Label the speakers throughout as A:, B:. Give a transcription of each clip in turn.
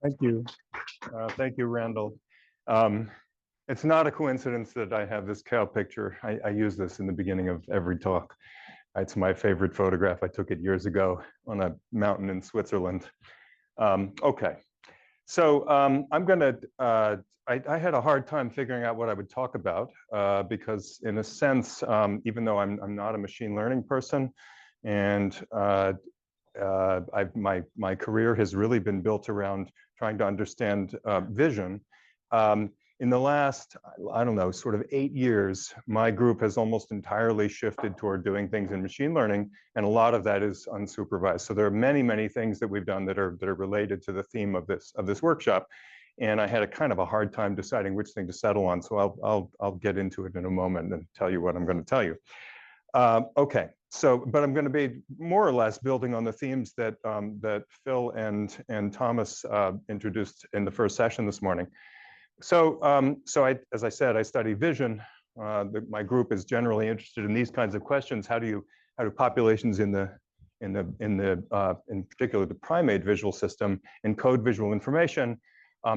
A: Thank you. Thank you, Randall. Um, it's not a coincidence that I have this cow picture. I use this in the beginning of every talk. It's my favorite photograph. I took it years ago on a mountain in Switzerland. Okay, so I'm going to, I had a hard time figuring out what I would talk about because in a sense, even though I'm not a machine learning person, and my career has really been built around trying to understand vision. In the last, I don't know, sort of 8 years, my group has almost entirely shifted toward doing things in machine learning, and a lot of that is unsupervised. So there are many, many things that we've done that are related to the theme of this workshop. And I had a kind of a hard time deciding which thing to settle on. So I'll get into it in a moment and tell you what I'm going to tell you. Okay, so, but I'm going to be more or less building on the themes that that Phil and Thomas introduced in the first session this morning. So, as I said, I study vision. My group is generally interested in these kinds of questions. How do populations in particular the primate visual system encode visual information?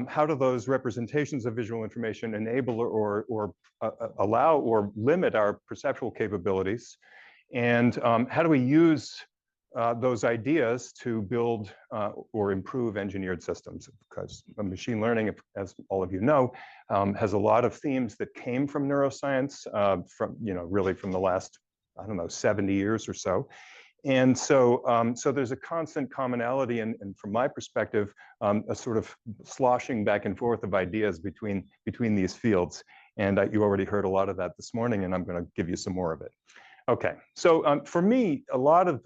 A: How do those representations of visual information enable or allow or limit our perceptual capabilities? And how do we use those ideas to build or improve engineered systems? Because machine learning, as all of you know, has a lot of themes that came from neuroscience, from really from the last, I don't know, 70 years or so. And so, so there's a constant commonality, and from my perspective, a sort of sloshing back and forth of ideas between these fields. And you already heard a lot of that this morning, and I'm going to give you some more of it. Okay, so for me, a lot of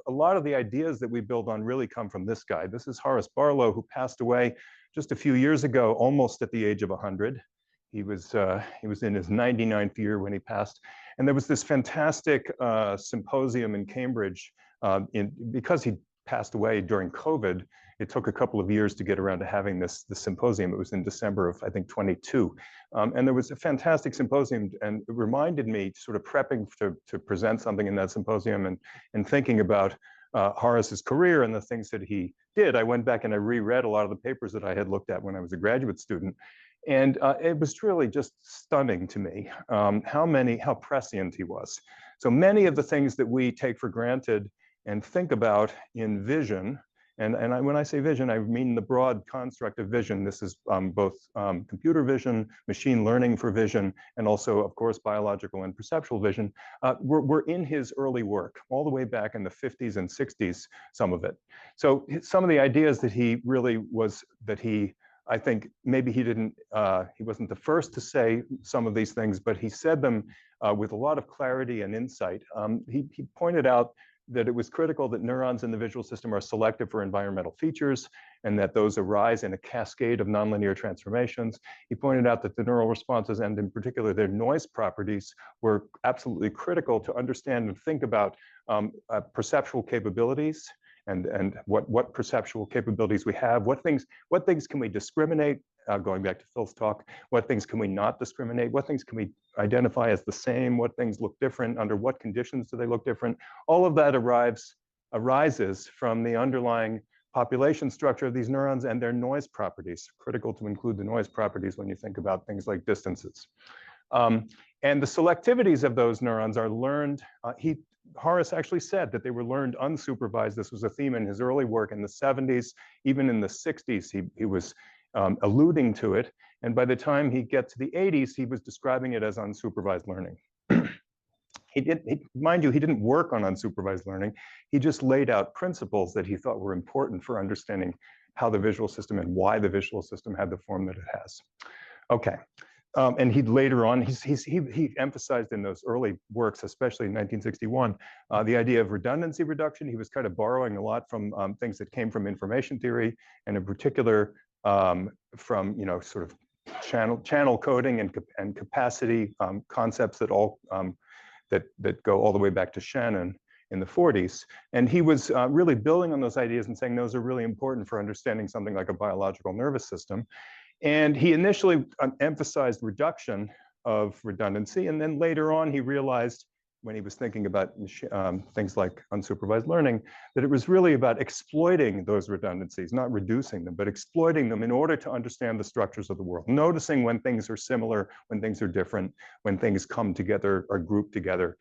A: the ideas that we build on really come from this guy. This is Horace Barlow, who passed away just a few years ago, almost at the age of 100. He was in his 99th year when he passed, and there was this fantastic symposium in Cambridge. Because he passed away during COVID, it took a couple of years to get around to having this symposium. It was in December of, I think, 22. And there was a fantastic symposium, and it reminded me, sort of prepping to present something in that symposium and thinking about Horace's career and the things that he did. I went back and I reread a lot of the papers that I had looked at when I was a graduate student. And it was really just stunning to me how prescient he was. So many of the things that we take for granted and think about in vision, and when I say vision, I mean the broad construct of vision. This is both computer vision, machine learning for vision, and also, of course, biological and perceptual vision. We're in his early work, all the way back in the 50s and 60s, some of it. So some of the ideas that he really was, I think maybe he wasn't the first to say some of these things, but he said them with a lot of clarity and insight. He pointed out that it was critical that neurons in the visual system are selective for environmental features, and that those arise in a cascade of nonlinear transformations. He pointed out that the neural responses, and in particular their noise properties, were absolutely critical to understand and think about perceptual capabilities, and what perceptual capabilities we have, what things can we discriminate, going back to Phil's talk, what things can we not discriminate, what things can we identify as the same, what things look different, under what conditions do they look different. All of that arises from the underlying population structure of these neurons and their noise properties. Critical to include the noise properties when you think about things like distances. And the selectivities of those neurons are learned. Horace actually said that they were learned unsupervised. This was a theme in his early work in the 70s. Even in the 60s, he was alluding to it. And by the time he gets to the 80s, he was describing it as unsupervised learning. Mind you, he didn't work on unsupervised learning. He just laid out principles that he thought were important for understanding how the visual system and why the visual system had the form that it has. Okay. And he later on, he emphasized in those early works, especially in 1961, the idea of redundancy reduction. He was kind of borrowing a lot from things that came from information theory, and in particular from sort of channel coding and capacity concepts that all that go all the way back to Shannon in the 40s. And he was really building on those ideas and saying those are really important for understanding something like a biological nervous system. And he initially emphasized reduction of redundancy, and then later on he realized when he was thinking about things like unsupervised learning, that it was really about exploiting those redundancies, not reducing them, but exploiting them in order to understand the structures of the world, noticing when things are similar, when things are different, when things come together or group together.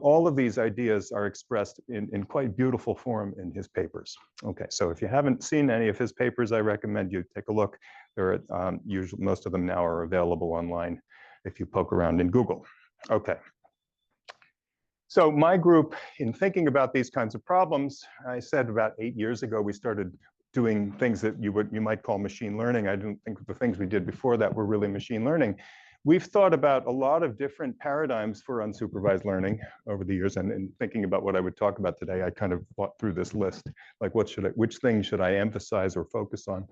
A: All of these ideas are expressed in quite beautiful form in his papers. Okay, so if you haven't seen any of his papers, I recommend you take a look. There are usually, most of them now are available online if you poke around in Google. Okay. So my group, in thinking about these kinds of problems, I said about 8 years ago, we started doing things that you might call machine learning. I don't think the things we did before that were really machine learning. We've thought about a lot of different paradigms for unsupervised learning over the years, and in thinking about what I would talk about today, I kind of thought through this list, like which things should I emphasize or focus on?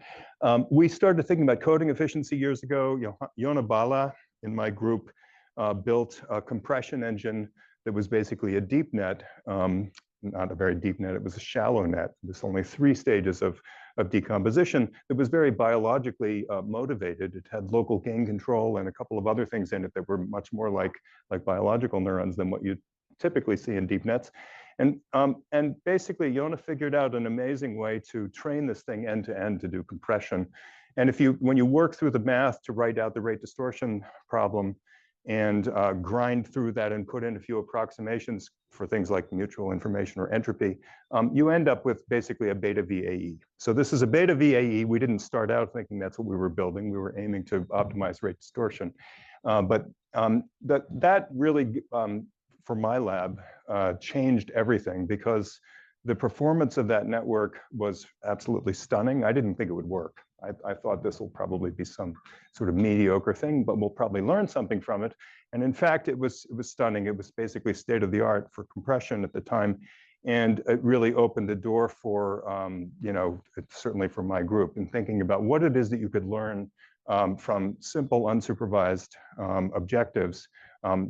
A: We started thinking about coding efficiency years ago. Yona Bala in my group built a compression engine that was basically a deep net, not a very deep net, it was a shallow net. There's only 3 stages of decomposition. It was very biologically motivated. It had local gain control and a couple of other things in it that were much more like biological neurons than what you typically see in deep nets. And basically, Yona figured out an amazing way to train this thing end to end to do compression. And when you work through the math to write out the rate distortion problem, and grind through that and put in a few approximations for things like mutual information or entropy, you end up with basically a beta VAE. So this is a beta VAE. We didn't start out thinking that's what we were building. We were aiming to optimize rate distortion. But that really, for my lab, changed everything, because the performance of that network was absolutely stunning. I didn't think it would work. I thought this will probably be some sort of mediocre thing, but we'll probably learn something from it. And in fact, it was stunning. It was basically state of the art for compression at the time. And it really opened the door for, certainly for my group, in thinking about what it is that you could learn from simple unsupervised objectives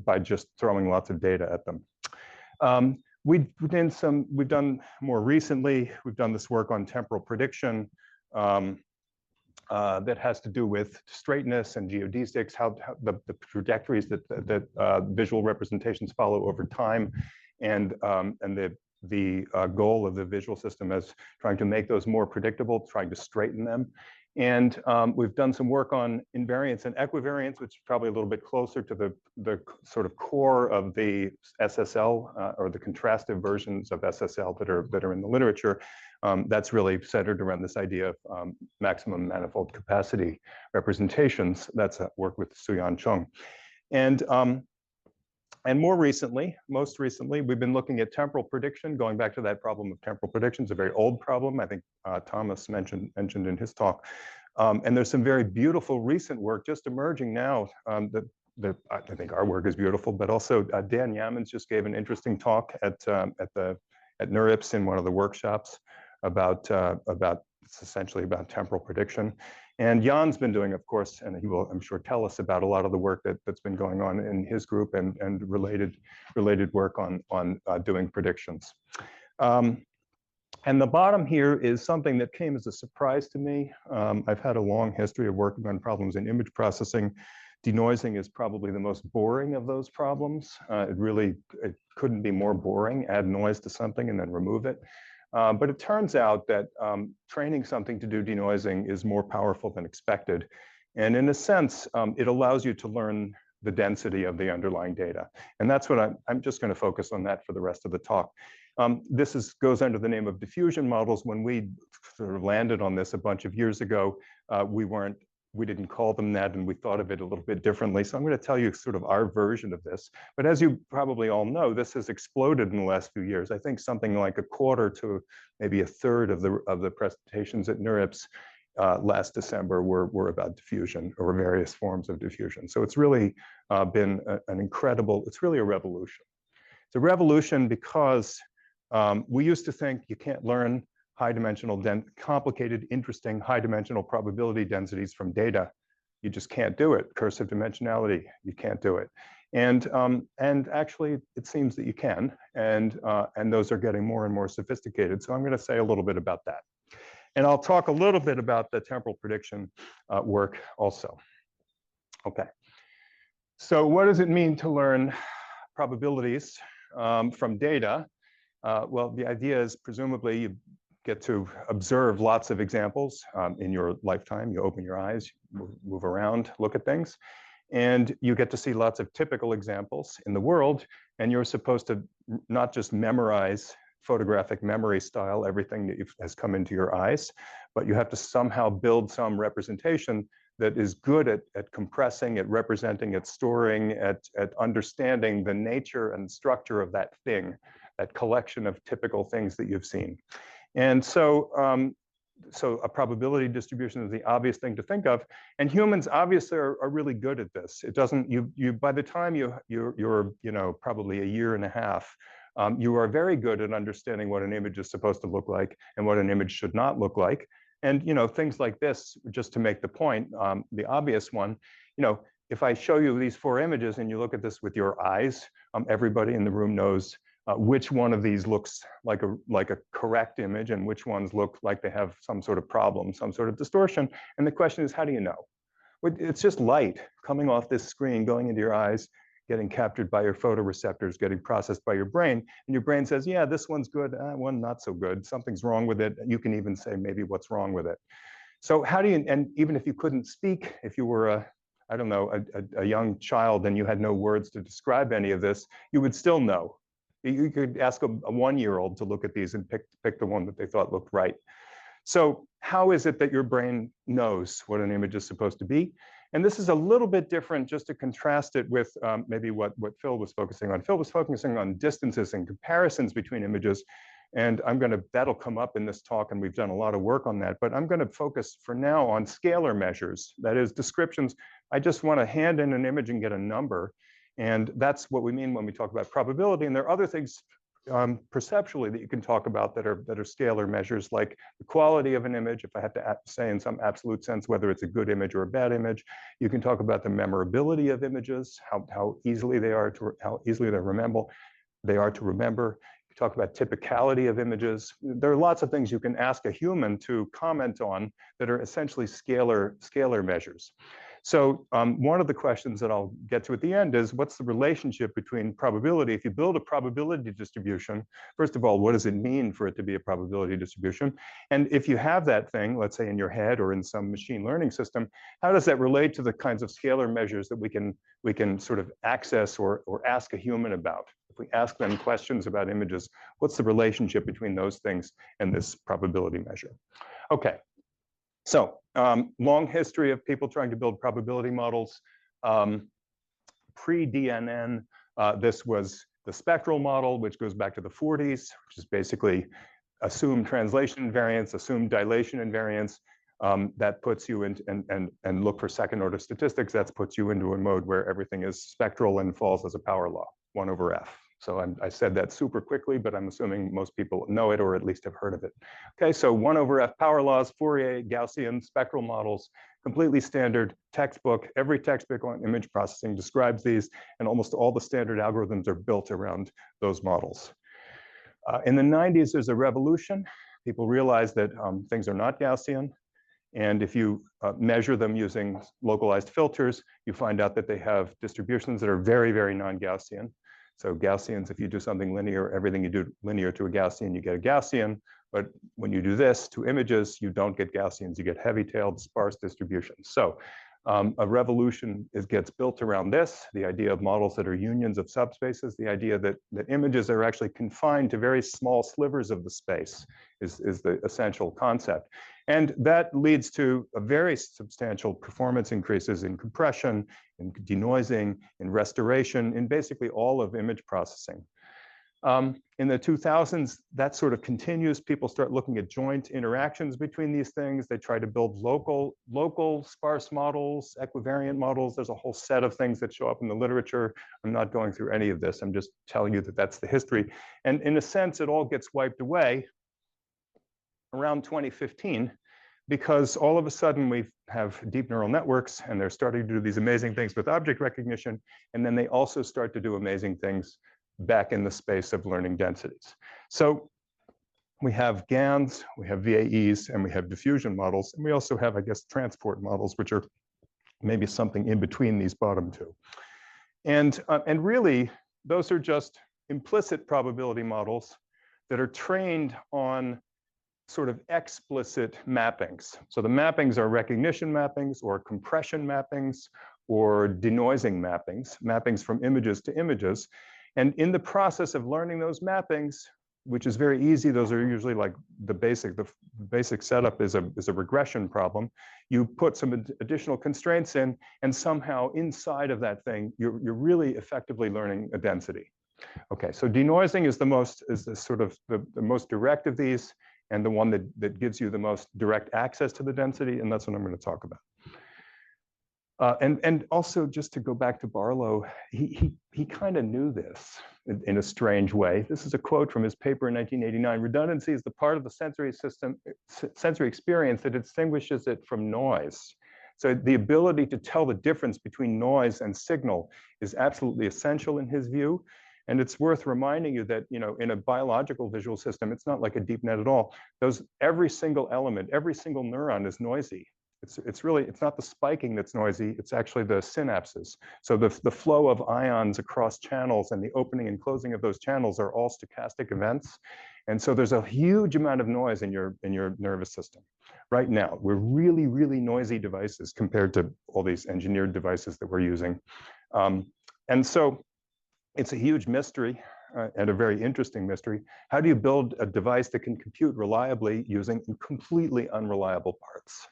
A: by just throwing lots of data at them. We've done more recently, we've done this work on temporal prediction that has to do with straightness and geodesics, how the trajectories that visual representations follow over time, and the goal of the visual system is trying to make those more predictable, trying to straighten them. And we've done some work on invariance and equivariance, which is probably a little bit closer to the sort of core of the SSL or the contrastive versions of SSL that are in the literature. That's really centered around this idea of maximum manifold capacity representations. That's work with Suyan Chung. And most recently, we've been looking at temporal prediction, going back to that problem of temporal prediction. It's a very old problem. I think Thomas mentioned in his talk. And there's some very beautiful recent work just emerging now that I think our work is beautiful, but also Dan Yammans just gave an interesting talk at NeurIPS in one of the workshops about it's essentially about temporal prediction. And Jan's been doing, of course, and he will, I'm sure, tell us about a lot of the work that's been going on in his group and related work on doing predictions. And the bottom here is something that came as a surprise to me. I've had a long history of working on problems in image processing. Denoising is probably the most boring of those problems. It couldn't be more boring. Add noise to something and then remove it. But it turns out that training something to do denoising is more powerful than expected. And in a sense, it allows you to learn the density of the underlying data. And that's what I'm just going to focus on that for the rest of the talk. This goes under the name of diffusion models. When we sort of landed on this a bunch of years ago, we didn't call them that, and we thought of it a little bit differently. So I'm going to tell you sort of our version of this. But as you probably all know, this has exploded in the last few years. I think something like a quarter to maybe a third of the presentations at NeurIPS last December were about diffusion or various forms of diffusion. So it's really been an incredible, it's really a revolution. It's a revolution because we used to think you can't learn high-dimensional, complicated, interesting, high-dimensional probability densities from data. You just can't do it. Cursive dimensionality, you can't do it. And actually, it seems that you can, and those are getting more and more sophisticated. So I'm going to say a little bit about that. And I'll talk a little bit about the temporal prediction work also. Okay. So what does it mean to learn probabilities from data? Well, the idea is presumably you get to observe lots of examples in your lifetime. You open your eyes, move around, look at things, and you get to see lots of typical examples in the world, and you're supposed to not just memorize photographic memory style, everything that has come into your eyes, but you have to somehow build some representation that is good at compressing, at representing, at storing, at understanding the nature and structure of that thing, that collection of typical things that you've seen. And so, so a probability distribution is the obvious thing to think of, and humans obviously are really good at this. It doesn't, by the time you're probably a year and a half, you are very good at understanding what an image is supposed to look like and what an image should not look like. And things like this, just to make the point, the obvious one, if I show you these 4 images and you look at this with your eyes, everybody in the room knows which one of these looks like a correct image and which ones look like they have some sort of problem, some sort of distortion. And the question is, how do you know? It's just light coming off this screen, going into your eyes, getting captured by your photoreceptors, getting processed by your brain. And your brain says, yeah, this one's good, one not so good, something's wrong with it. You can even say maybe what's wrong with it. So how do you, and even if you couldn't speak, if you were a young child and you had no words to describe any of this, you would still know. You could ask a 1-year-old to look at these and pick the one that they thought looked right. So how is it that your brain knows what an image is supposed to be? And this is a little bit different, just to contrast it with maybe what Phil was focusing on. Phil was focusing on distances and comparisons between images. And that'll come up in this talk, and we've done a lot of work on that. But I'm going to focus for now on scalar measures, that is descriptions. I just want to hand in an image and get a number. And that's what we mean when we talk about probability. And there are other things perceptually that you can talk about that are scalar measures, like the quality of an image. If I have to say in some absolute sense whether it's a good image or a bad image, you can talk about the memorability of images, how easily they are to remember. You talk about typicality of images. There are lots of things you can ask a human to comment on that are essentially scalar measures. So one of the questions that I'll get to at the end is, what's the relationship between probability? If you build a probability distribution, first of all, what does it mean for it to be a probability distribution? And if you have that thing, let's say in your head or in some machine learning system, how does that relate to the kinds of scalar measures that we can sort of access or ask a human about? If we ask them questions about images, what's the relationship between those things and this probability measure? Okay. So long history of people trying to build probability models. Pre-DNN, this was the spectral model, which goes back to the 40s, which is basically assumed translation invariance, assumed dilation invariance. That puts you in, and look for second order statistics. That puts you into a mode where everything is spectral and falls as a power law, 1/f. So I said that super quickly, but I'm assuming most people know it or at least have heard of it. Okay, so 1/f power laws, Fourier, Gaussian, spectral models, completely standard textbook. Every textbook on image processing describes these, and almost all the standard algorithms are built around those models. In the 90s, there's a revolution. People realize that things are not Gaussian. And if you measure them using localized filters, you find out that they have distributions that are very, very non-Gaussian. So Gaussians, if you do something linear, everything you do linear to a Gaussian, you get a Gaussian. But when you do this to images, you don't get Gaussians, you get heavy-tailed, sparse distributions. So a revolution gets built around this, the idea of models that are unions of subspaces, the idea that images are actually confined to very small slivers of the space is the essential concept. And that leads to a very substantial performance increases in compression, in denoising, in restoration, in basically all of image processing. In the 2000s, that sort of continues. People start looking at joint interactions between these things. They try to build local sparse models, equivariant models. There's a whole set of things that show up in the literature. I'm not going through any of this. I'm just telling you that that's the history. And in a sense, it all gets wiped away around 2015, because all of a sudden we have deep neural networks and they're starting to do these amazing things with object recognition. And then they also start to do amazing things back in the space of learning densities. So we have GANs, we have VAEs, and we have diffusion models. And we also have, I guess, transport models, which are maybe something in between these bottom two. And really, those are just implicit probability models that are trained on sort of explicit mappings. So the mappings are recognition mappings or compression mappings or denoising mappings, mappings from images to images. And in the process of learning those mappings, which is very easy, those are usually like the basic setup is a regression problem. You put some additional constraints in, and somehow inside of that thing, you're really effectively learning a density. Okay, so denoising is the most direct of these, and the one that gives you the most direct access to the density, and that's what I'm going to talk about. And also, just to go back to Barlow, he kind of knew this in a strange way. This is a quote from his paper in 1989. Redundancy is the part of the sensory experience that distinguishes it from noise. So the ability to tell the difference between noise and signal is absolutely essential in his view. And it's worth reminding you that, in a biological visual system, it's not like a deep net at all. Every single element, every single neuron is noisy. It's not the spiking that's noisy, it's actually the synapses. So the flow of ions across channels and the opening and closing of those channels are all stochastic events. And so there's a huge amount of noise in your nervous system. Right now, we're really, really noisy devices compared to all these engineered devices that we're using. And so it's a huge mystery and a very interesting mystery. How do you build a device that can compute reliably using completely unreliable parts?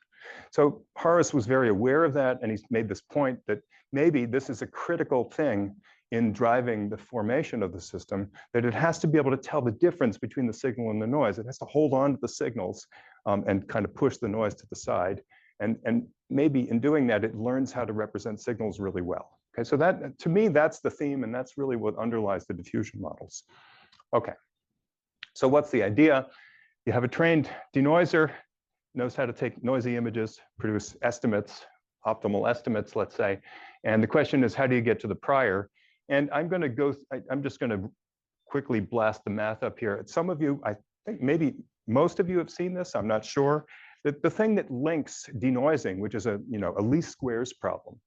A: So Horace was very aware of that, and he's made this point that maybe this is a critical thing in driving the formation of the system, that it has to be able to tell the difference between the signal and the noise. It has to hold on to the signals and kind of push the noise to the side. And maybe in doing that, it learns how to represent signals really well. Okay, so that, to me, that's the theme, and that's really what underlies the diffusion models. Okay, so what's the idea? You have a trained denoiser, knows how to take noisy images, produce estimates, optimal estimates, let's say. And the question is, how do you get to the prior? And I'm just going to quickly blast the math up here. Some of you, I think maybe most of you have seen this, I'm not sure. The thing that links denoising, which is a least squares problem,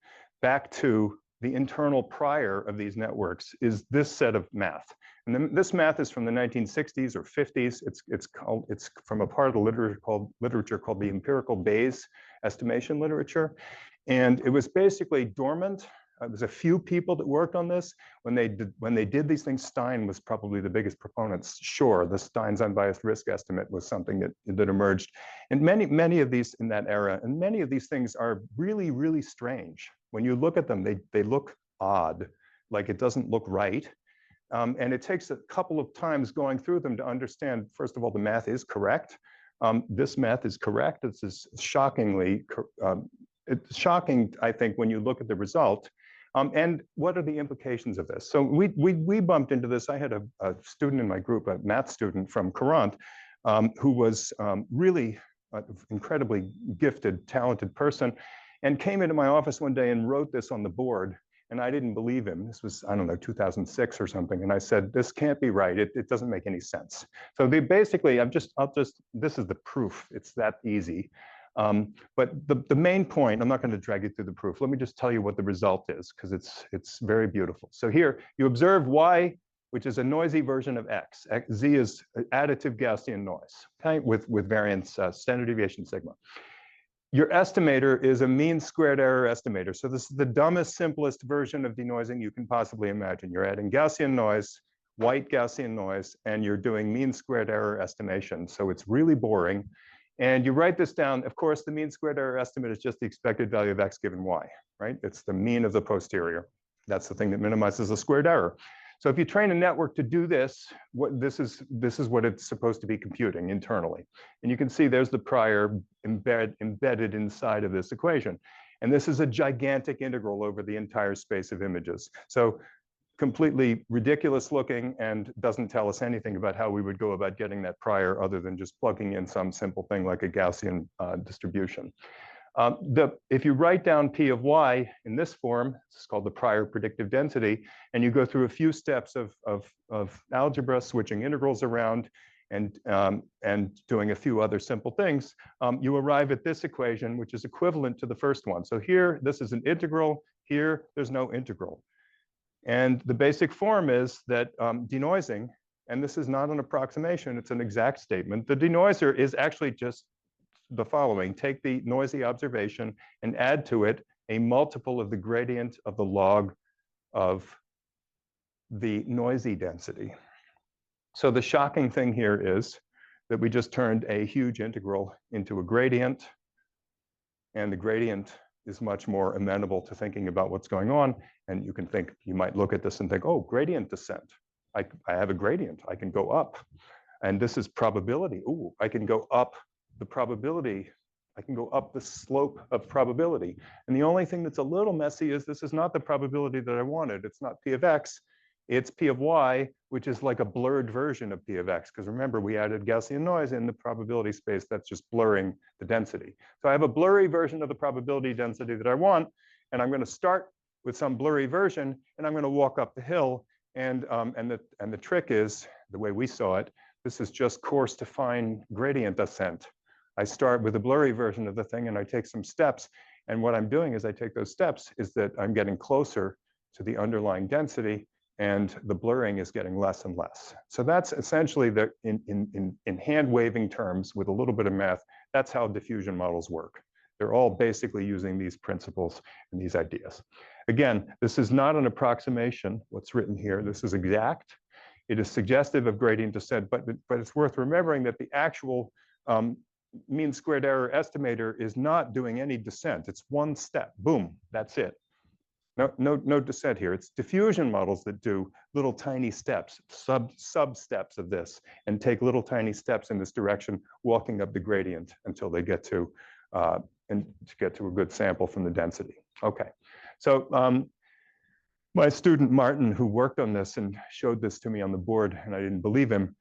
A: back to the internal prior of these networks is this set of math. And then this math is from the 1960s or 50s. It's from a part of the literature called the empirical Bayes estimation literature. And it was basically dormant. There was a few people that worked on this. When they did these things, Stein was probably the biggest proponent. Sure, the Stein's unbiased risk estimate was something that emerged. And many of these in that era, and many of these things are really, really strange. When you look at them, they look odd, like it doesn't look right. And it takes a couple of times going through them to understand, first of all, the math is correct. This math is correct. It's shockingly, it's shocking, I think, when you look at the result. And what are the implications of this? So we bumped into this. I had a student in my group, a math student from Courant, who was really incredibly gifted, talented person, and came into my office one day and wrote this on the board. And I didn't believe him. This was, I don't know, 2006 or something. And I said, this can't be right. It doesn't make any sense. So basically, this is the proof. It's that easy. But the main point, I'm not going to drag you through the proof. Let me just tell you what the result is, because it's very beautiful. So here, you observe Y, which is a noisy version of X. Z is additive Gaussian noise, okay, with variance standard deviation sigma. Your estimator is a mean squared error estimator. So this is the dumbest, simplest version of denoising you can possibly imagine. You're adding Gaussian noise, white Gaussian noise, and you're doing mean squared error estimation. So it's really boring. And you write this down. Of course, the mean squared error estimate is just the expected value of X given Y, right? It's the mean of the posterior. That's the thing that minimizes the squared error. So if you train a network to do this, this is what it's supposed to be computing internally. And you can see there's the prior embedded inside of this equation. And this is a gigantic integral over the entire space of images. So completely ridiculous looking and doesn't tell us anything about how we would go about getting that prior other than just plugging in some simple thing like a Gaussian distribution. If you write down P of Y in this form, it's called the prior predictive density, and you go through a few steps of algebra, switching integrals around, and doing a few other simple things, you arrive at this equation, which is equivalent to the first one. So here, this is an integral. Here, there's no integral. And the basic form is that denoising, and this is not an approximation, it's an exact statement. The denoiser is actually just the following. Take the noisy observation and add to it a multiple of the gradient of the log of the noisy density. So the shocking thing here is that we just turned a huge integral into a gradient, and the gradient is much more amenable to thinking about what's going on. And you can think, you might look at this and think, oh, gradient descent. I have a gradient, I can go up. And this is probability. Ooh, I can go up the probability. I can go up the slope of probability. And the only thing that's a little messy is this is not the probability that I wanted. It's not P of X, it's P of Y, which is like a blurred version of P of X. Because remember, we added Gaussian noise in the probability space that's just blurring the density. So I have a blurry version of the probability density that I want, and I'm going to start with some blurry version, and I'm going to walk up the hill. And the trick is, the way we saw it, this is just coarse to fine gradient ascent. I start with a blurry version of the thing, and I take some steps. And what I'm doing is I take those steps is that I'm getting closer to the underlying density, and the blurring is getting less and less. So that's essentially the, in hand-waving terms with a little bit of math, that's how diffusion models work. They're all basically using these principles and these ideas. Again, this is not an approximation, what's written here. This is exact. It is suggestive of gradient descent, but it's worth remembering that the actual mean squared error estimator is not doing any descent. It's one step, boom, that's it. No descent here. It's diffusion models that do little tiny steps, sub steps of this, and take little tiny steps in this direction, walking up the gradient until they get to a good sample from the density. Okay, so my student Martin, who worked on this and showed this to me on the board, and I didn't believe him,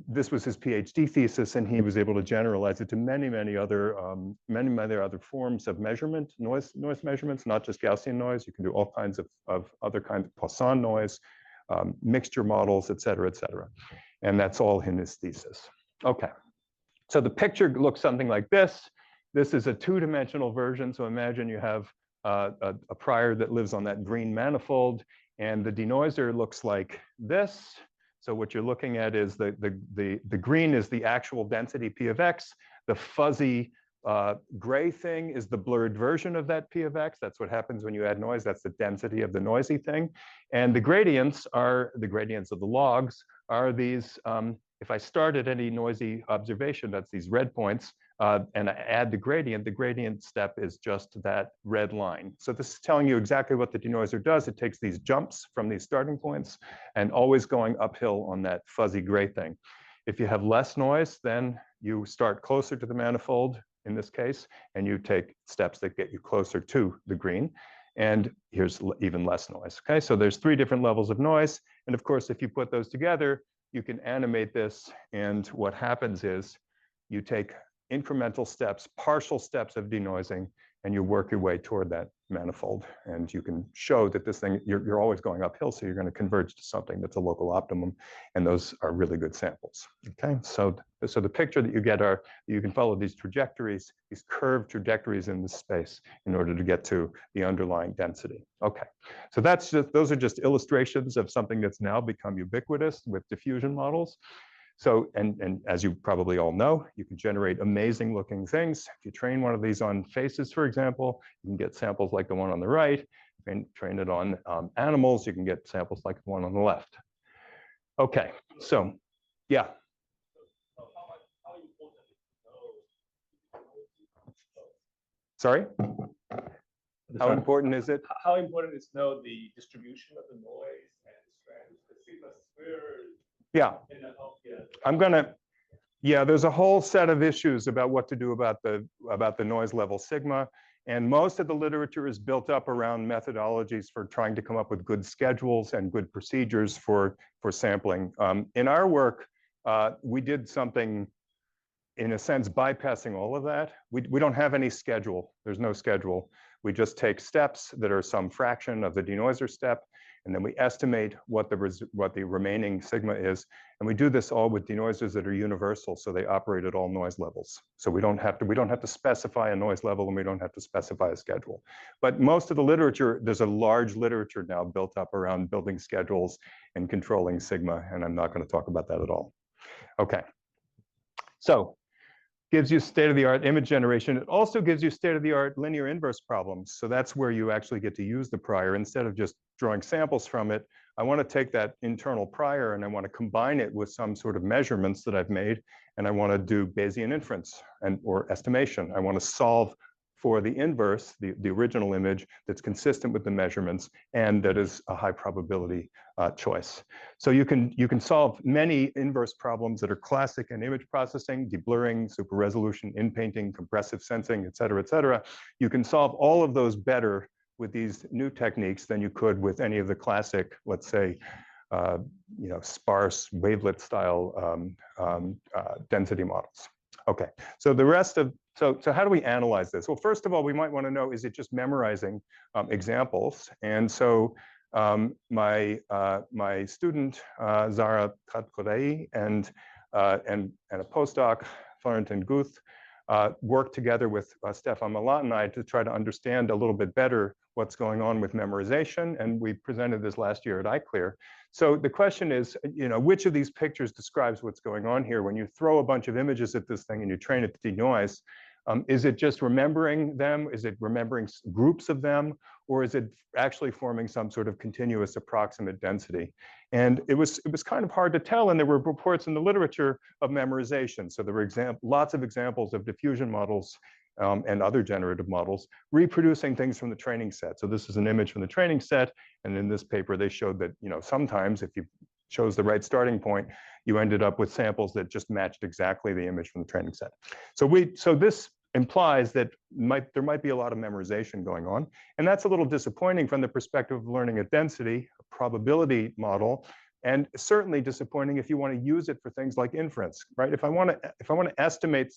A: this was his PhD thesis, and he was able to generalize it to many other forms of measurement, noise measurements, not just Gaussian noise. You can do all kinds of other kinds of Poisson noise, mixture models, et cetera, et cetera. And that's all in his thesis. Okay, so the picture looks something like this. This is a two-dimensional version. So imagine you have a prior that lives on that green manifold, and the denoiser looks like this. So what you're looking at is the green is the actual density P of X. The fuzzy gray thing is the blurred version of that P of X. That's what happens when you add noise. That's the density of the noisy thing. And the gradients of the logs are these, if I start at any noisy observation, that's these red points, and I add the gradient step is just that red line. So this is telling you exactly what the denoiser does. It takes these jumps from these starting points and always going uphill on that fuzzy gray thing. If you have less noise, then you start closer to the manifold in this case, and you take steps that get you closer to the green. And here's even less noise. Okay, so there's 3 different levels of noise. And of course, if you put those together, you can animate this. And what happens is you take incremental steps, partial steps of denoising, and you work your way toward that manifold. And you can show that this thing, you're always going uphill, so you're going to converge to something that's a local optimum, and those are really good samples. Okay, so the picture that you get are, you can follow these trajectories, these curved trajectories in the space in order to get to the underlying density. Okay, so those are just illustrations of something that's now become ubiquitous with diffusion models. So, and as you probably all know, you can generate amazing looking things. If you train one of these on faces, for example, you can get samples like the one on the right. And train it on animals, you can get samples like the one on the left. Okay, so yeah. Sorry? How important is it?
B: How important is to know the distribution of the noise and the strands? The sigma squared.
A: Yeah. Yeah, there's a whole set of issues about what to do about the noise level sigma. And most of the literature is built up around methodologies for trying to come up with good schedules and good procedures for sampling. In our work, we did something, in a sense, bypassing all of that. We don't have any schedule. There's no schedule. We just take steps that are some fraction of the denoiser step, and then we estimate what the remaining sigma is. And we do this all with denoisers that are universal, so they operate at all noise levels. So we don't have to specify a noise level, and we don't have to specify a schedule. But most of the literature, there's a large literature now built up around building schedules and controlling sigma, and I'm not going to talk about that at all. Okay. So gives you state-of-the-art image generation. It also gives you state-of-the-art linear inverse problems. So that's where you actually get to use the prior. Instead of just drawing samples from it, I want to take that internal prior and I want to combine it with some sort of measurements that I've made, and I want to do Bayesian inference or estimation. I want to solve for the inverse, the original image that's consistent with the measurements and that is a high probability choice. So you can solve many inverse problems that are classic in image processing, deblurring, super resolution, in-painting, compressive sensing, et cetera, et cetera. You can solve all of those better with these new techniques than you could with any of the classic, let's say, sparse wavelet style density models. Okay, so the rest of, so how do we analyze this? Well, first of all, we might want to know, is it just memorizing examples? And so my student, Zara Katkorei, and a postdoc, Florentin Guth, worked together with Stefan Malat and I to try to understand a little bit better what's going on with memorization. And we presented this last year at iClear. So the question is, which of these pictures describes what's going on here? When you throw a bunch of images at this thing and you train it to denoise, is it just remembering them? Is it remembering groups of them? Or is it actually forming some sort of continuous approximate density? And it was kind of hard to tell, and there were reports in the literature of memorization. So there were lots of examples of diffusion models and other generative models reproducing things from the training set. So this is an image from the training set, and in this paper they showed that sometimes if you chose the right starting point, you ended up with samples that just matched exactly the image from the training set. So this implies that there might be a lot of memorization going on, and that's a little disappointing from the perspective of learning at density, a probability model, and certainly disappointing if you want to use it for things like inference, right? If I want to estimate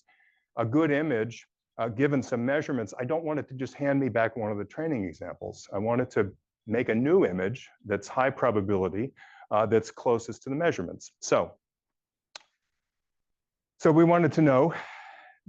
A: a good image given some measurements, I don't want it to just hand me back one of the training examples. I want it to make a new image that's high probability, that's closest to the measurements. So we wanted to know,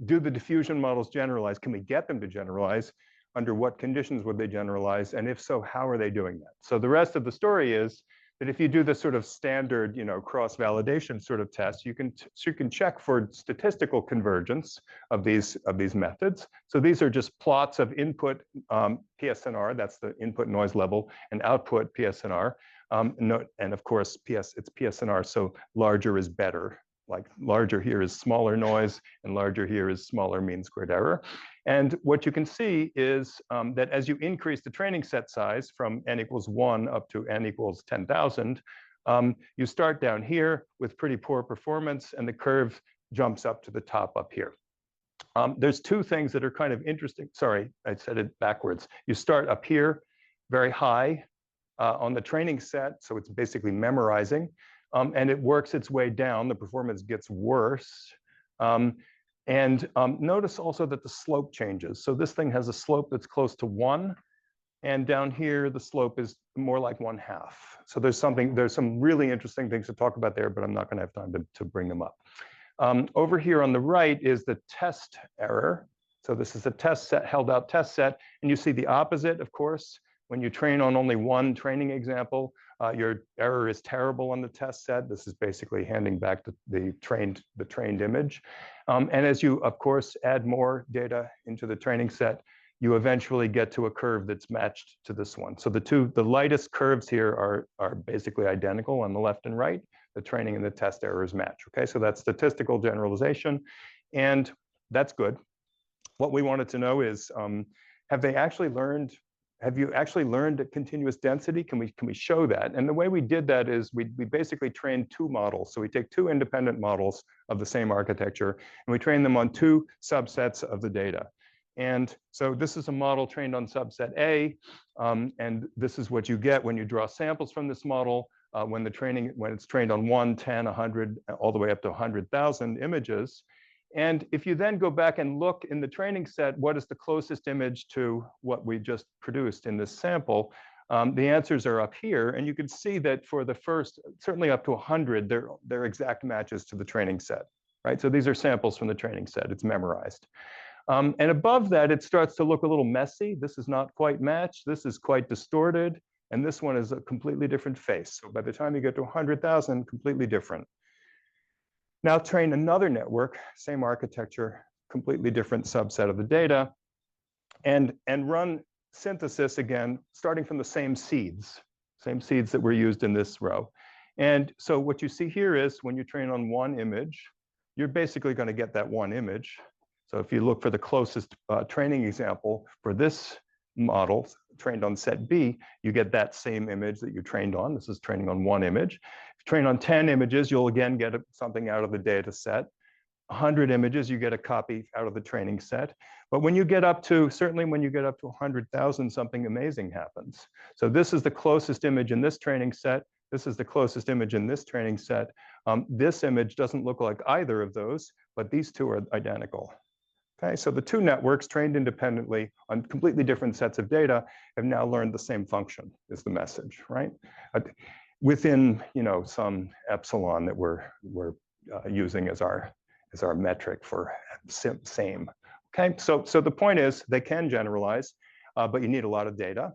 A: do the diffusion models generalize? Can we get them to generalize? Under what conditions would they generalize? And if so, how are they doing that? So the rest of the story is that if you do this sort of standard, cross-validation sort of test, you can check for statistical convergence of these methods. So these are just plots of input PSNR, that's the input noise level, and output PSNR. And of course, it's PSNR, so larger is better. Like larger here is smaller noise, and larger here is smaller mean squared error. And what you can see is that as you increase the training set size from n equals 1 up to n equals 10,000, you start down here with pretty poor performance, and the curve jumps up to the top up here. There's two things that are kind of interesting. Sorry, I said it backwards. You start up here, very high on the training set, so it's basically memorizing. And it works its way down. The performance gets worse. Notice also that the slope changes. So this thing has a slope that's close to 1. And down here, the slope is more like 1/2. So there's some really interesting things to talk about there, but I'm not going to have time to bring them up. Over here on the right is the test error. So this is a test set, held out test set. And you see the opposite, of course. When you train on only one training example, your error is terrible on the test set. This is basically handing back the trained image. And as you, of course, add more data into the training set, you eventually get to a curve that's matched to this one. So the lightest curves here are basically identical on the left and right. The training and the test errors match. Okay, so that's statistical generalization, and that's good. What we wanted to know is, have you actually learned a continuous density? Can we show that? And the way we did that is we basically trained two models. So we take two independent models of the same architecture, and we train them on two subsets of the data. And so this is a model trained on subset A, and this is what you get when you draw samples from this model when it's trained on 1, 10, 100, all the way up to 100,000 images. And if you then go back and look in the training set, what is the closest image to what we just produced in this sample? The answers are up here, and you can see that for the first, certainly up to 100, they're exact matches to the training set, right? So these are samples from the training set. It's memorized. And above that, it starts to look a little messy. This is not quite matched. This is quite distorted. And this one is a completely different face. So by the time you get to 100,000, completely different. Now train another network, same architecture, completely different subset of the data, and run synthesis again, starting from the same seeds that were used in this row. And so what you see here is when you train on one image, you're basically going to get that one image. So if you look for the closest training example for this model trained on set B, you get that same image that you trained on. This is training on one image. If you train on 10 images, you'll again get something out of the data set. 100 images, you get a copy out of the training set. But when you get up to, certainly when you get up to 100,000, something amazing happens. So this is the closest image in this training set. This is the closest image in this training set. This image doesn't look like either of those, but these two are identical. Okay, so the two networks trained independently on completely different sets of data have now learned the same function, is the message, right? Within, some epsilon that we're using as our metric for same. Okay, so the point is they can generalize, but you need a lot of data.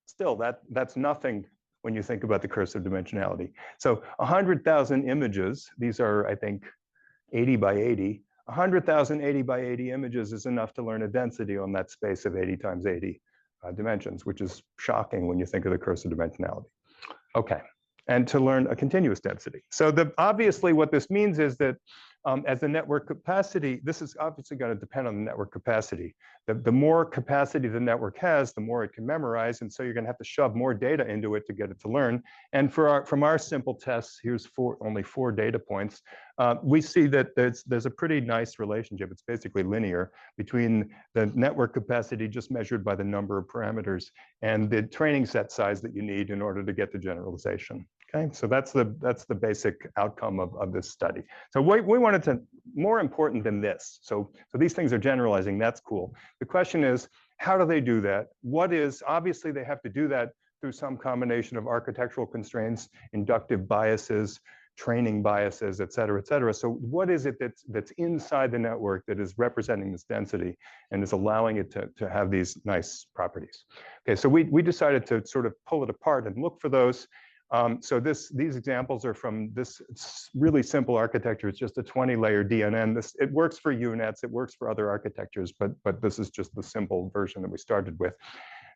A: Still, that's nothing when you think about the curse of dimensionality. So 100,000 images, these are, I think, 80 by 80. 100,000 80 by 80 images is enough to learn a density on that space of 80 times 80 dimensions, which is shocking when you think of the curse of dimensionality. Okay, and to learn a continuous density. So obviously what this means is that as the network capacity, this is obviously going to depend on the network capacity. The more capacity the network has, the more it can memorize, and so you're going to have to shove more data into it to get it to learn. And from our simple tests, here's only 4 data points, we see that there's a pretty nice relationship. It's basically linear between the network capacity just measured by the number of parameters and the training set size that you need in order to get the generalization. Okay, so that's the basic outcome of this study. So we wanted to, more important than this, so these things are generalizing, that's cool. The question is, how do they do that? Obviously they have to do that through some combination of architectural constraints, inductive biases, training biases, et cetera, et cetera. So what is it that's inside the network that is representing this density and is allowing it to have these nice properties? Okay, so we decided to sort of pull it apart and look for those. So these examples are from this really simple architecture. It's just a 20-layer DNN. It works for UNets, it works for other architectures, but this is just the simple version that we started with.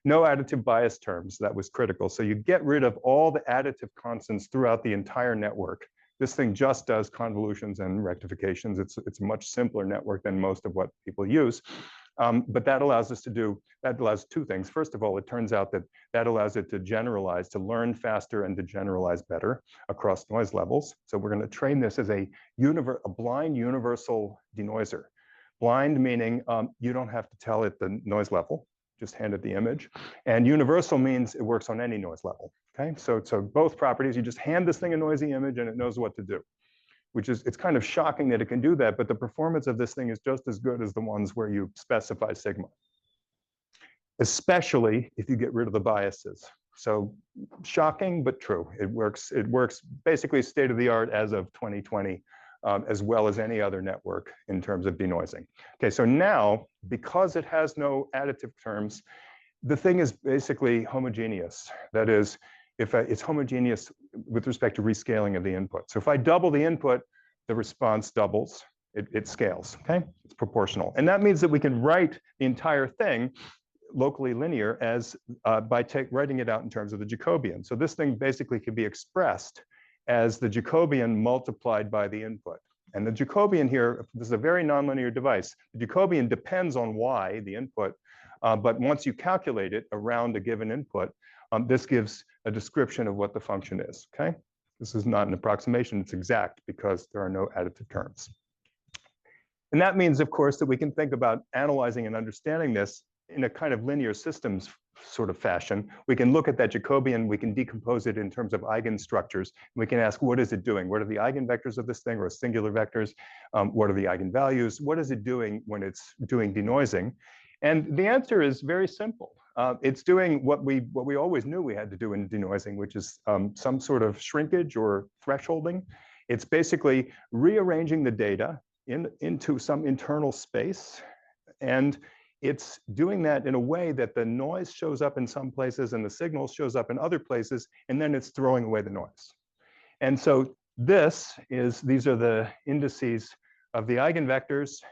A: No additive bias terms, that was critical. So you get rid of all the additive constants throughout the entire network. This thing just does convolutions and rectifications. It's a much simpler network than most of what people use. But that allows two things. First of all, it turns out that allows it to generalize, to learn faster and to generalize better across noise levels. So we're going to train this as a blind universal denoiser. Blind meaning you don't have to tell it the noise level, just hand it the image. And universal means it works on any noise level. Okay, so both properties, you just hand this thing a noisy image and it knows what to do. It's kind of shocking that it can do that, but the performance of this thing is just as good as the ones where you specify sigma, especially if you get rid of the biases. So shocking, but true. It works basically state of the art as of 2020, as well as any other network in terms of denoising. Okay, so now, because it has no additive terms, the thing is basically homogeneous. That is, if it's homogeneous with respect to rescaling of the input. So if I double the input, the response doubles, it scales, okay? It's proportional. And that means that we can write the entire thing locally linear by writing it out in terms of the Jacobian. So this thing basically can be expressed as the Jacobian multiplied by the input. And the Jacobian here, this is a very nonlinear device. The Jacobian depends on y, the input, but once you calculate it around a given input, this gives a description of what the function is, okay? This is not an approximation, it's exact because there are no additive terms. And that means, of course, that we can think about analyzing and understanding this in a kind of linear systems sort of fashion. We can look at that Jacobian, we can decompose it in terms of eigenstructures. We can ask, what is it doing? What are the eigenvectors of this thing, or singular vectors? What are the eigenvalues? What is it doing when it's doing denoising? And the answer is very simple. It's doing what we always knew we had to do in denoising, which is some sort of shrinkage or thresholding. It's basically rearranging the data into some internal space, and it's doing that in a way that the noise shows up in some places and the signal shows up in other places, and then it's throwing away the noise. And so these are the indices of the eigenvectors,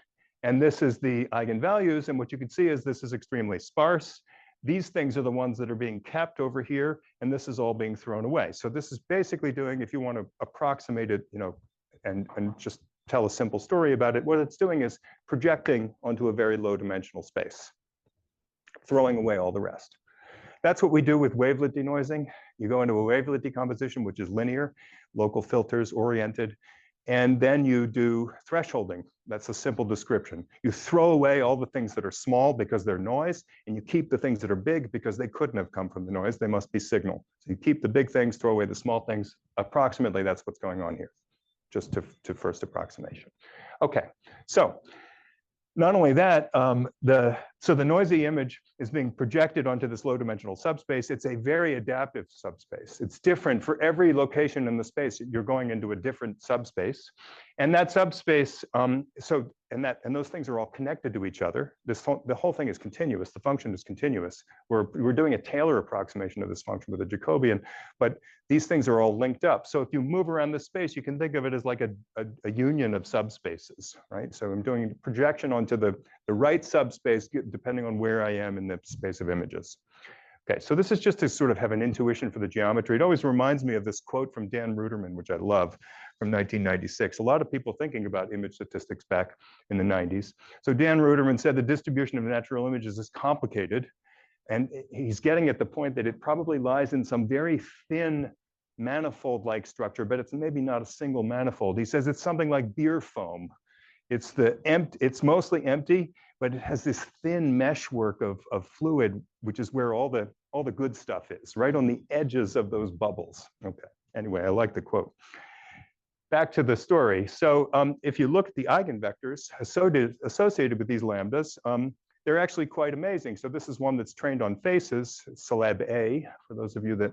A: and this is the eigenvalues, and what you can see is this is extremely sparse. These things are the ones that are being kept over here, and this is all being thrown away. So this is basically doing, if you want to approximate it, and just tell a simple story about it, what it's doing is projecting onto a very low dimensional space, throwing away all the rest. That's what we do with wavelet denoising. You go into a wavelet decomposition, which is linear, local filters oriented, and then you do thresholding. That's a simple description. You throw away all the things that are small because they're noise, and you keep the things that are big because they couldn't have come from the noise. They must be signal. So you keep the big things, throw away the small things. Approximately, that's what's going on here, just to first approximation. Okay, so not only that, so the noisy image is being projected onto this low dimensional subspace. It's a very adaptive subspace. It's different for every location in the space. You're going into a different subspace. And that subspace, and those things are all connected to each other. The whole thing is continuous. The function is continuous. We're doing a Taylor approximation of this function with a Jacobian, but these things are all linked up. So if you move around this space, you can think of it as like a union of subspaces, right? So I'm doing projection onto the right subspace, depending on where I am in the space of images. Okay, so this is just to sort of have an intuition for the geometry. It always reminds me of this quote from Dan Ruderman, which I love, from 1996. A lot of people thinking about image statistics back in the 90s. So Dan Ruderman said the distribution of natural images is complicated, and he's getting at the point that it probably lies in some very thin manifold-like structure, but it's maybe not a single manifold. He says it's something like beer foam. It's mostly empty, but it has this thin meshwork of fluid, which is where all the good stuff is, right on the edges of those bubbles. Okay, anyway, I like the quote. Back to the story. So if you look at the eigenvectors associated with these lambdas, they're actually quite amazing. So this is one that's trained on faces, Celeb A, for those of you that,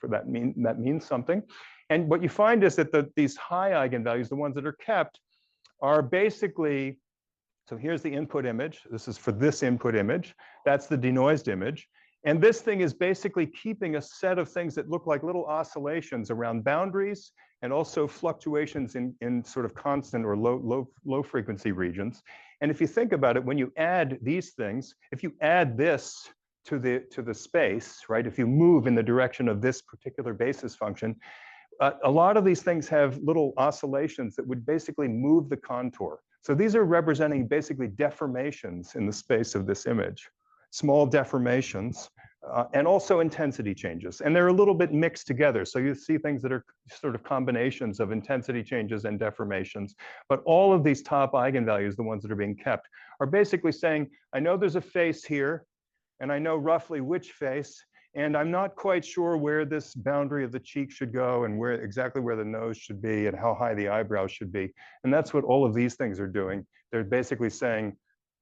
A: that means something. And what you find is that these high eigenvalues, the ones that are kept, are basically, so here's the input image. This is for this input image. That's the denoised image. And this thing is basically keeping a set of things that look like little oscillations around boundaries and also fluctuations in sort of constant or low frequency regions. And if you think about it, when you add these things, if you add this to the space, right? If you move in the direction of this particular basis function, a lot of these things have little oscillations that would basically move the contour. So these are representing basically deformations in the space of this image, small deformations, and also intensity changes. And they're a little bit mixed together. So you see things that are sort of combinations of intensity changes and deformations. But all of these top eigenvalues, the ones that are being kept, are basically saying, I know there's a face here, and I know roughly which face, and I'm not quite sure where this boundary of the cheek should go and exactly where the nose should be and how high the eyebrows should be. And that's what all of these things are doing. They're basically saying,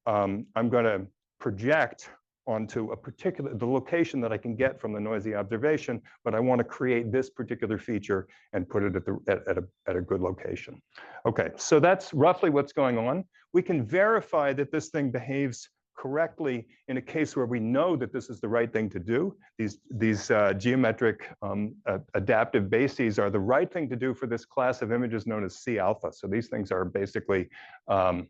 A: I'm going to project onto the location that I can get from the noisy observation, but I want to create this particular feature and put it at a good location. Okay, so that's roughly what's going on. We can verify that this thing behaves correctly in a case where we know that this is the right thing to do. These geometric adaptive bases are the right thing to do for this class of images known as C alpha. So these things are basically a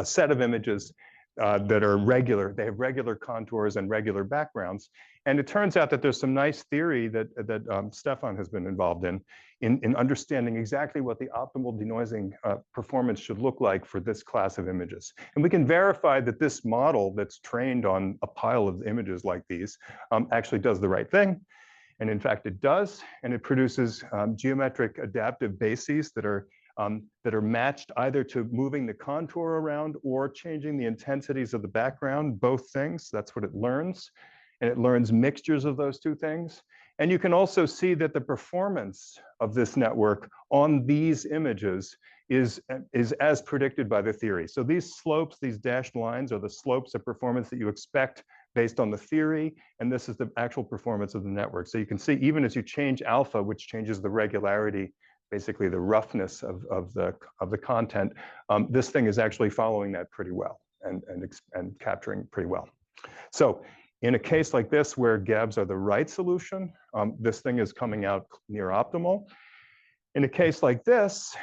A: set of images that are regular. They have regular contours and regular backgrounds. And it turns out that there's some nice theory that Stefan has been involved in understanding exactly what the optimal denoising performance should look like for this class of images. And we can verify that this model that's trained on a pile of images like these actually does the right thing. And in fact, it does. And it produces geometric adaptive bases that are matched either to moving the contour around or changing the intensities of the background, both things. That's what it learns. And it learns mixtures of those two things. And you can also see that the performance of this network on these images is as predicted by the theory. So these slopes, these dashed lines, are the slopes of performance that you expect based on the theory, and this is the actual performance of the network. So you can see even as you change alpha, which changes the regularity, basically the roughness of the content, this thing is actually following that pretty well and capturing pretty well. So in a case like this where GABs are the right solution, this thing is coming out near optimal. In a case like this,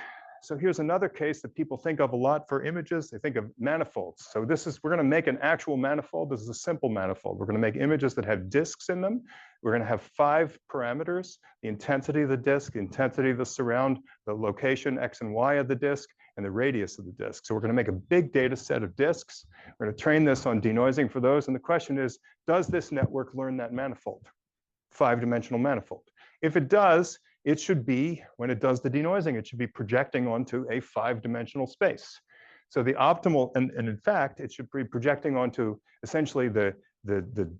A: so here's another case that people think of a lot for images. They think of manifolds. So we're going to make an actual manifold. This is a simple manifold. We're going to make images that have disks in them. We're going to have 5 parameters: the intensity of the disk, the intensity of the surround, the location X and Y of the disk, and the radius of the disk. So we're going to make a big data set of disks. We're going to train this on denoising for those. And the question is, does this network learn that manifold, 5-dimensional manifold? If it does, it should be, when it does the denoising, it should be projecting onto a 5-dimensional space. So the optimal, and in fact, it should be projecting onto essentially the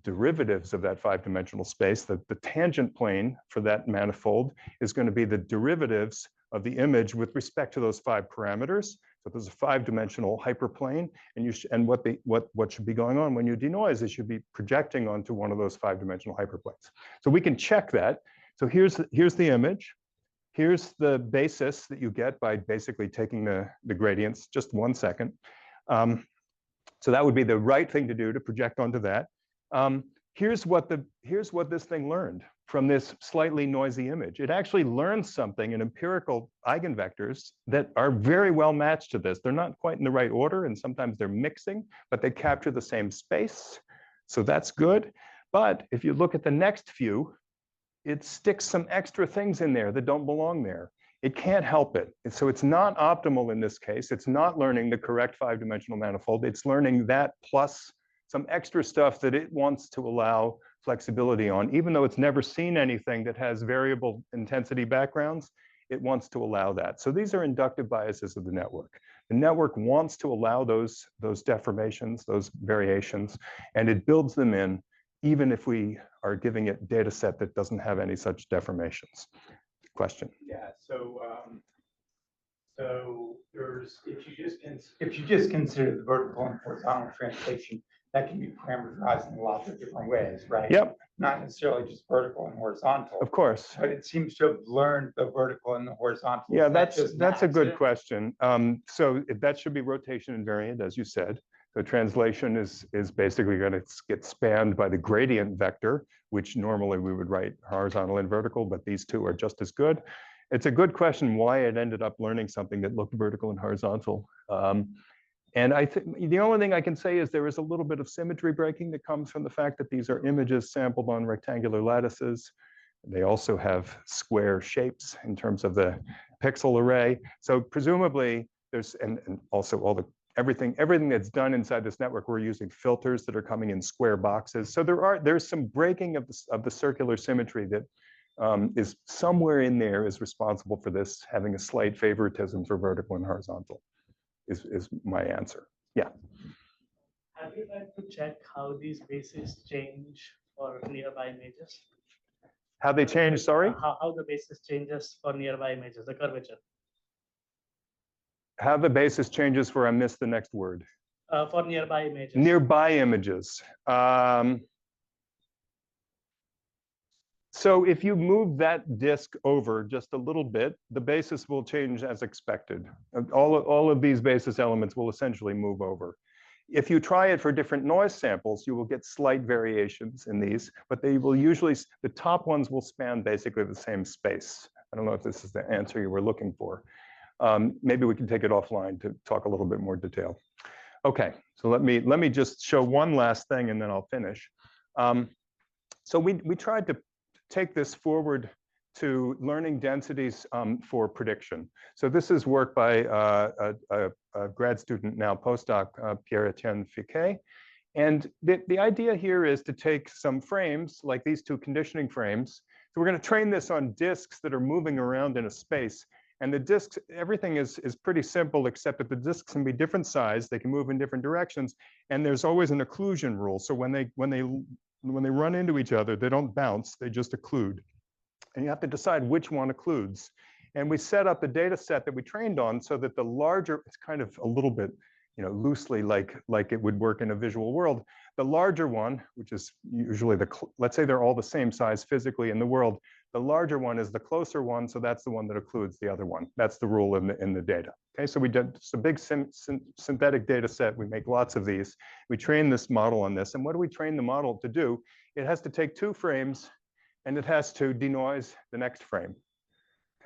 A: derivatives of that 5-dimensional space. The tangent plane for that manifold is going to be the derivatives of the image with respect to those 5 parameters. So there's a 5-dimensional hyperplane, and what should be going on when you denoise, it should be projecting onto one of those 5-dimensional hyperplanes. So we can check that. So here's the image. Here's the basis that you get by basically taking the gradients. Just 1 second. So that would be the right thing to do, to project onto that. Here's what this thing learned from this slightly noisy image. It actually learns something in empirical eigenvectors that are very well matched to this. They're not quite in the right order, and sometimes they're mixing, but they capture the same space. So that's good. But if you look at the next few, it sticks some extra things in there that don't belong there. It can't help it. And so it's not optimal in this case. It's not learning the correct 5-dimensional manifold. It's learning that plus some extra stuff that it wants to allow flexibility on. Even though it's never seen anything that has variable intensity backgrounds, it wants to allow that. So these are inductive biases of the network. The network wants to allow those deformations, those variations, and it builds them in, even if we are giving it data set that doesn't have any such deformations. Question?
C: Yeah, so there's, if you just consider the vertical and horizontal translation, that can be parameterized in lots of different ways, right?
A: Yep.
C: Not necessarily just vertical and horizontal.
A: Of course.
C: But it seems to have learned the vertical and the horizontal.
A: Yeah, that's a good question. So that should be rotation invariant, as you said. The translation is basically going to get spanned by the gradient vector, which normally we would write horizontal and vertical, but these two are just as good. It's a good question why it ended up learning something that looked vertical and horizontal. And I think the only thing I can say is there is a little bit of symmetry breaking that comes from the fact that these are images sampled on rectangular lattices. They also have square shapes in terms of the pixel array. So presumably there's, and also all the everything that's done inside this network, we're using filters that are coming in square boxes. So there's some breaking of the circular symmetry that is somewhere in there is responsible for this having a slight favoritism for vertical and horizontal, is my answer. Yeah.
D: Have you tried to check how these bases change for nearby images?
A: How they change, sorry?
D: How the basis changes for nearby images, the curvature.
A: How the basis changes for, I missed the next word.
D: For nearby images.
A: Nearby images. So if you move that disk over just a little bit, the basis will change as expected. All of these basis elements will essentially move over. If you try it for different noise samples, you will get slight variations in these, but they will usually, the top ones will span basically the same space. I don't know if this is the answer you were looking for. Maybe we can take it offline to talk a little bit more detail. Okay, so let me just show one last thing and then I'll finish. So we tried to take this forward to learning densities for prediction. So this is work by a grad student, now postdoc, Pierre-Etienne Fiquet. And the idea here is to take some frames, like these two conditioning frames. So we're going to train this on disks that are moving around in a space. And the disks, everything is pretty simple, except that the disks can be different size. They can move in different directions. And there's always an occlusion rule. So when they run into each other, they don't bounce, they just occlude. And you have to decide which one occludes. And we set up the data set that we trained on so that the larger, it's kind of a little bit, loosely like it would work in a visual world. the larger one, which is usually let's say they're all the same size physically in the world, the larger one is the closer one, so that's the one that occludes the other one. That's the rule in the data. Okay, so we did a big synthetic data set. We make lots of these. We train this model on this, and what do we train the model to do? It has to take 2 frames, and it has to denoise the next frame.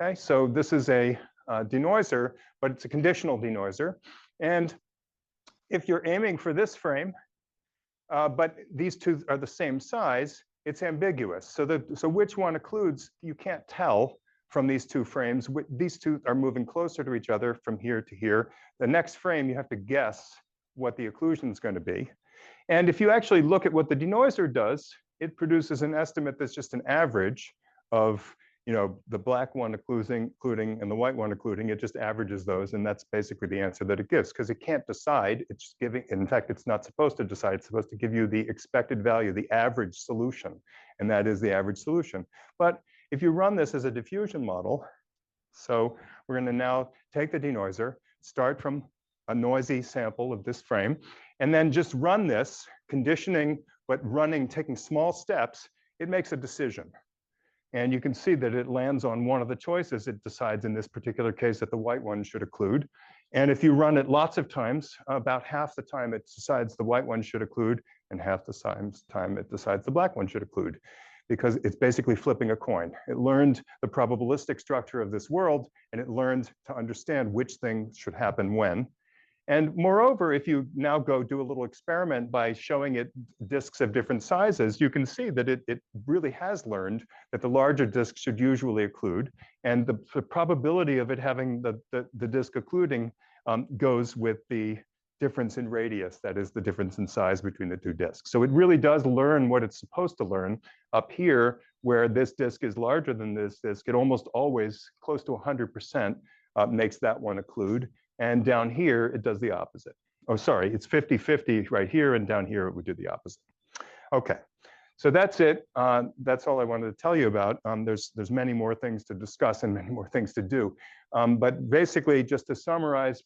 A: Okay, so this is a denoiser, but it's a conditional denoiser, and if you're aiming for this frame, but these 2 are the same size, it's ambiguous. So which one occludes, you can't tell from these 2 frames. These 2 are moving closer to each other from here to here. The next frame, you have to guess what the occlusion is going to be. And if you actually look at what the denoiser does, it produces an estimate that's just an average of, you know, the black one occluding and the white one occluding. It just averages those, and that's basically the answer that it gives, because it can't decide. It's just giving, in fact, it's not supposed to decide. It's supposed to give you the expected value, the average solution, and that is the average solution. But if you run this as a diffusion model, so we're going to now take the denoiser, start from a noisy sample of this frame, and then just run this, conditioning, but running, taking small steps, it makes a decision. And you can see that it lands on one of the choices. It decides in this particular case that the white one should occlude. And if you run it lots of times, about half the time it decides the white one should occlude, and half the time it decides the black one should occlude, because it's basically flipping a coin. It learned the probabilistic structure of this world, and it learned to understand which thing should happen when. And moreover, if you now go do a little experiment by showing it disks of different sizes, you can see that it really has learned that the larger disk should usually occlude. And the probability of it having the disk occluding goes with the difference in radius, that is the difference in size between the 2 disks. So it really does learn what it's supposed to learn. Up here, where this disk is larger than this disk, it almost always, close to 100%, makes that one occlude. And down here, it does the opposite. Oh, sorry, it's 50-50 right here, and down here it would do the opposite. Okay, so that's it. That's all I wanted to tell you about. There's many more things to discuss and many more things to do. But basically, just to summarize,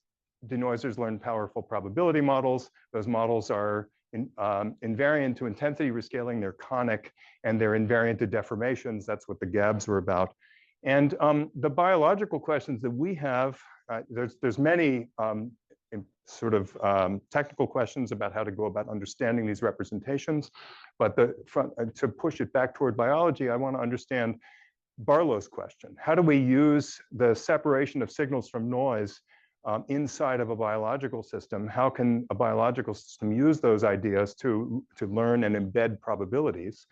A: denoisers learn powerful probability models. Those models are invariant to intensity rescaling. They're conic, and they're invariant to deformations. That's what the GABs were about. And the biological questions that we have, there's many sort of technical questions about how to go about understanding these representations. But to push it back toward biology, I want to understand Barlow's question. How do we use the separation of signals from noise inside of a biological system? How can a biological system use those ideas to learn and embed probabilities?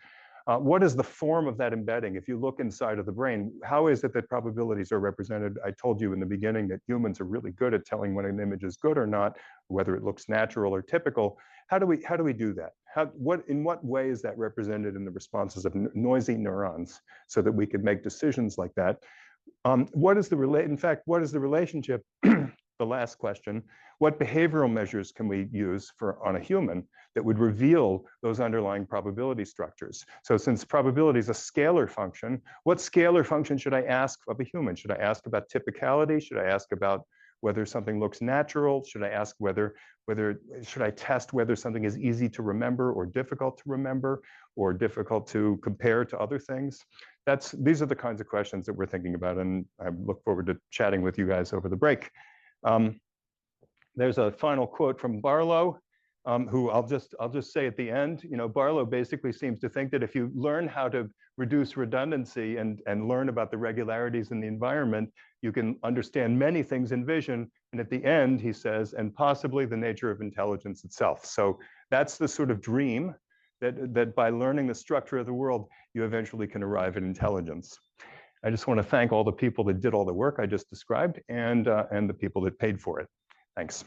A: What is the form of that embedding? If you look inside of the brain, how is it that probabilities are represented? I told you in the beginning that humans are really good at telling when an image is good or not, whether it looks natural or typical. How do we do that? In what way is that represented in the responses of noisy neurons, so that we could make decisions like that? What is the relationship? The last question, what behavioral measures can we use on a human that would reveal those underlying probability structures? So since probability is a scalar function, what scalar function should I ask of a human? Should I ask about typicality? Should I ask about whether something looks natural? Should I ask should I test whether something is easy to remember or difficult to remember or difficult to compare to other things? These are the kinds of questions that we're thinking about, and I look forward to chatting with you guys over the break. There's a final quote from Barlow, who I'll just say at the end. You know, Barlow basically seems to think that if you learn how to reduce redundancy and learn about the regularities in the environment, you can understand many things in vision. And at the end, he says, and possibly the nature of intelligence itself. So that's the sort of dream that by learning the structure of the world, you eventually can arrive at intelligence. I just want to thank all the people that did all the work I just described, and the people that paid for it. Thanks.